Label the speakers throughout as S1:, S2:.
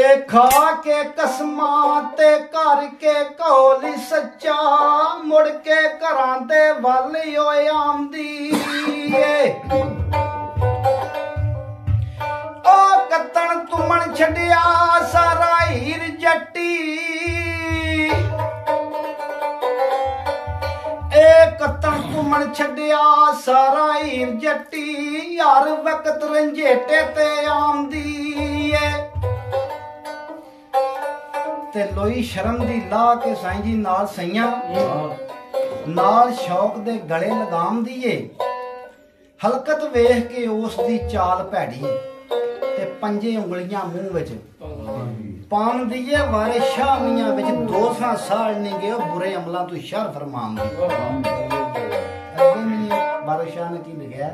S1: खा के कसमा ते कर के कौली सच्चा मुड़ के घरां दे वल ओए आमदी ओ कत्तण तुमन छड्डिया सारा हीर जट्टी ए कत्तण तुमन छड्डिया सारा हीर जट्टी हर वक्त रंजेटे ते आमदी ते लोई शर्म दी ला के साईं जी नाल सईयां नाल शौक दे गले लगाम दिए हलकत वेख के उस दी चाल भैड़ी ते पंजे उंगलियां मुंह विच पाम दिए वारे शाह मियां विच 200 साल नहीं गए बुरे अमलां तू शर फरमान दी अगे मियां वारे शाह ने की लिखया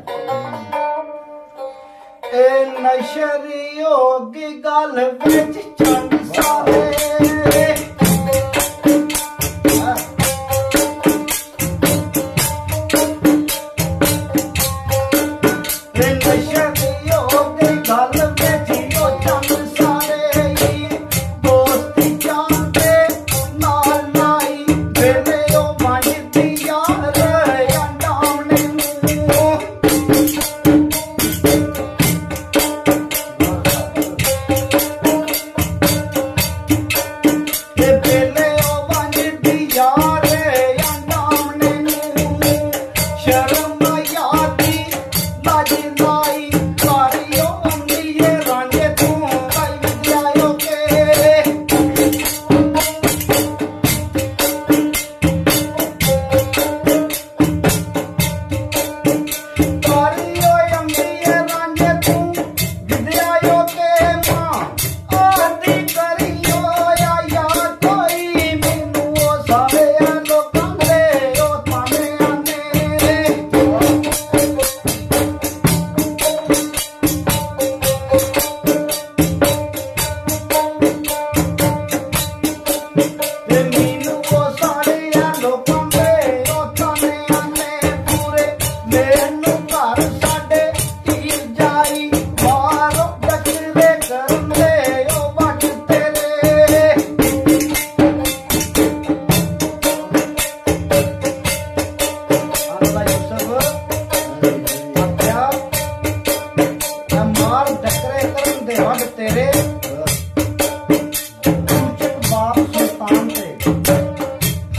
S1: ए नशरी होगी गल विच चंद सारे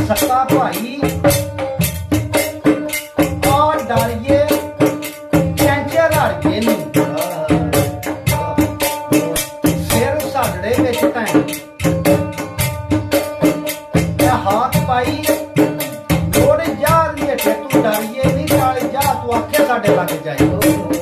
S1: सका भाई और डालिए कैंचर हड़के सिर साड़े विच हाथ पाई लोड़ जा रही है तू डरिए नहीं जा तू आखे साडे लग जाए